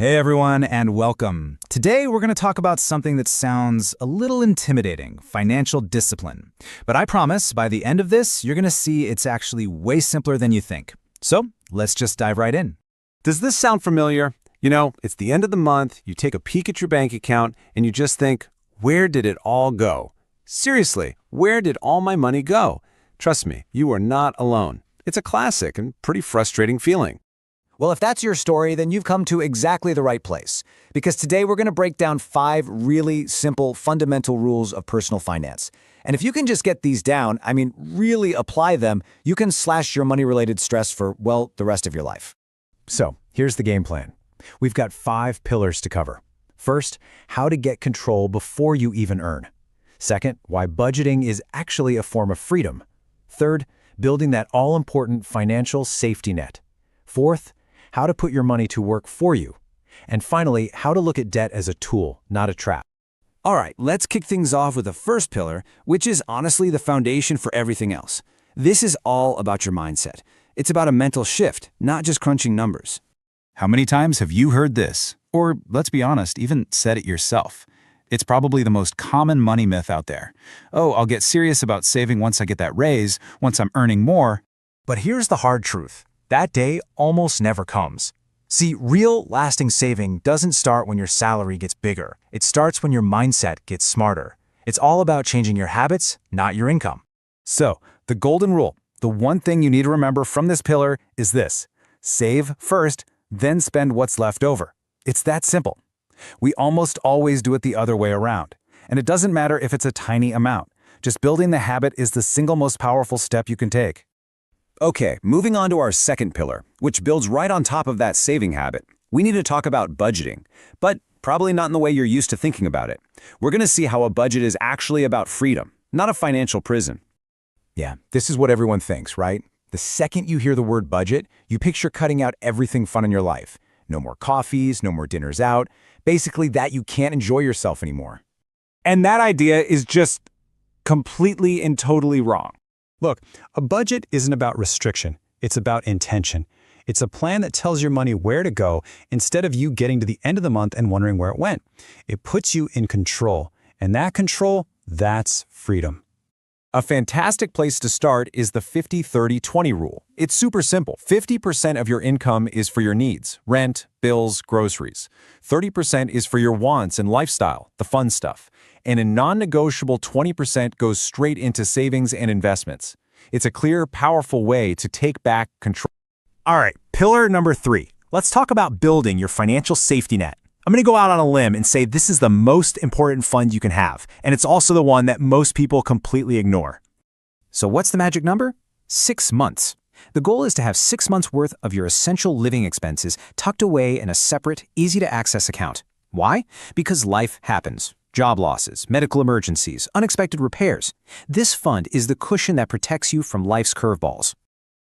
Hey everyone, and welcome. Today we're going to talk about something that sounds a little intimidating, financial discipline. But I promise, by the end of this, you're going to see it's actually way simpler than you think. So, let's just dive right in. Does this sound familiar? You know, it's the end of the month, you take a peek at your bank account, and you just think, where did it all go? Seriously, where did all my money go? Trust me, you are not alone. It's a classic and pretty frustrating feeling. Well, if that's your story, then you've come to exactly the right place. Because today we're going to break down 5 really simple, fundamental rules of personal finance. And if you can just get these down, really apply them, you can slash your money-related stress for, well, the rest of your life. So, here's the game plan. We've got 5 pillars to cover. First, how to get control before you even earn. Second, why budgeting is actually a form of freedom. Third, building that all-important financial safety net. Fourth, how to put your money to work for you. And finally, how to look at debt as a tool, not a trap. All right, let's kick things off with the first pillar, which is honestly the foundation for everything else. This is all about your mindset. It's about a mental shift, not just crunching numbers. How many times have you heard this? Or, let's be honest, even said it yourself. It's probably the most common money myth out there. Oh, I'll get serious about saving once I get that raise, once I'm earning more. But here's the hard truth. That day almost never comes. See, real, lasting saving doesn't start when your salary gets bigger. It starts when your mindset gets smarter. It's all about changing your habits, not your income. So, the golden rule, the one thing you need to remember from this pillar is this: save first, then spend what's left over. It's that simple. We almost always do it the other way around. And it doesn't matter if it's a tiny amount. Just building the habit is the single most powerful step you can take. Okay, moving on to our second pillar, which builds right on top of that saving habit. We need to talk about budgeting, but probably not in the way you're used to thinking about it. We're going to see how a budget is actually about freedom, not a financial prison. Yeah, this is what everyone thinks, right? The second you hear the word budget, you picture cutting out everything fun in your life. No more coffees, no more dinners out. Basically that you can't enjoy yourself anymore. And that idea is just completely and totally wrong. Look, a budget isn't about restriction. It's about intention. It's a plan that tells your money where to go instead of you getting to the end of the month and wondering where it went. It puts you in control. And that control, that's freedom. A fantastic place to start is the 50-30-20 rule. It's super simple. 50% of your income is for your needs, rent, bills, groceries. 30% is for your wants and lifestyle, the fun stuff. And a non-negotiable 20% goes straight into savings and investments. It's a clear, powerful way to take back control. All right, pillar number 3. Let's talk about building your financial safety net. I'm going to go out on a limb and say this is the most important fund you can have, and it's also the one that most people completely ignore. So what's the magic number? 6 months. The goal is to have 6 months' worth of your essential living expenses tucked away in a separate, easy-to-access account. Why? Because life happens. Job losses, medical emergencies, unexpected repairs. This fund is the cushion that protects you from life's curveballs.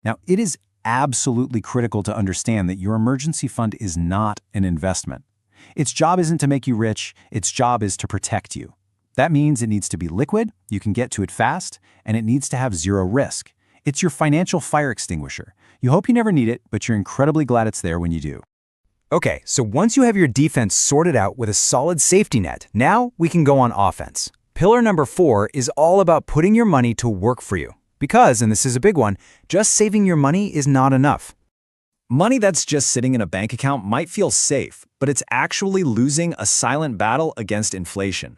Now, it is absolutely critical to understand that your emergency fund is not an investment. Its job isn't to make you rich, its job is to protect you. That means it needs to be liquid, you can get to it fast, and it needs to have zero risk. It's your financial fire extinguisher. You hope you never need it, but you're incredibly glad it's there when you do. Okay, so once you have your defense sorted out with a solid safety net, now we can go on offense. Pillar number 4 is all about putting your money to work for you. Because, and this is a big one, just saving your money is not enough. Money that's just sitting in a bank account might feel safe, but it's actually losing a silent battle against inflation.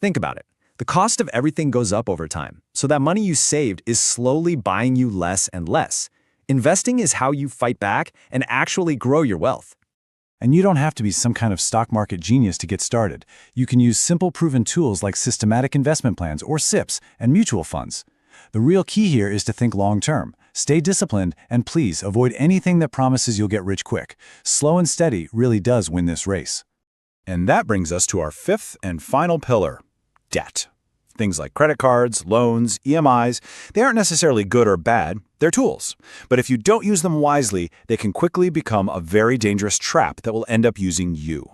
Think about it. The cost of everything goes up over time, so that money you saved is slowly buying you less and less. Investing is how you fight back and actually grow your wealth. And you don't have to be some kind of stock market genius to get started. You can use simple proven tools like systematic investment plans or SIPs and mutual funds. The real key here is to think long-term. Stay disciplined, and please avoid anything that promises you'll get rich quick. Slow and steady really does win this race. And that brings us to our 5th and final pillar, debt. Things like credit cards, loans, EMIs, they aren't necessarily good or bad, they're tools. But if you don't use them wisely, they can quickly become a very dangerous trap that will end up using you.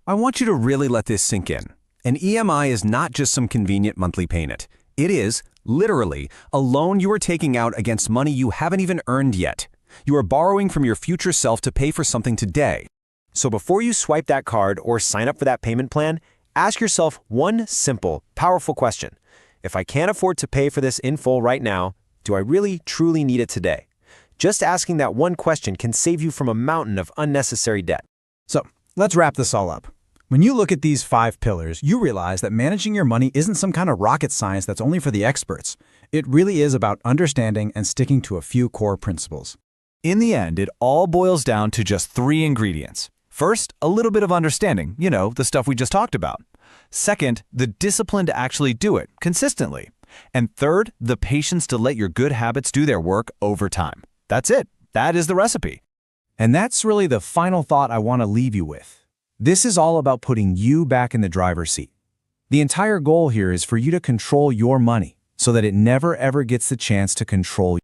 I want you to really let this sink in. An EMI is not just some convenient monthly payment. It is, literally, a loan you are taking out against money you haven't even earned yet. You are borrowing from your future self to pay for something today. So before you swipe that card or sign up for that payment plan, ask yourself one simple, powerful question. If I can't afford to pay for this in full right now, do I really, truly need it today? Just asking that one question can save you from a mountain of unnecessary debt. So, let's wrap this all up. When you look at these 5 pillars, you realize that managing your money isn't some kind of rocket science that's only for the experts. It really is about understanding and sticking to a few core principles. In the end, it all boils down to just 3 ingredients. First, a little bit of understanding, the stuff we just talked about. Second, the discipline to actually do it consistently. And third, the patience to let your good habits do their work over time. That's it. That is the recipe. And that's really the final thought I want to leave you with. This is all about putting you back in the driver's seat. The entire goal here is for you to control your money so that it never ever gets the chance to control you.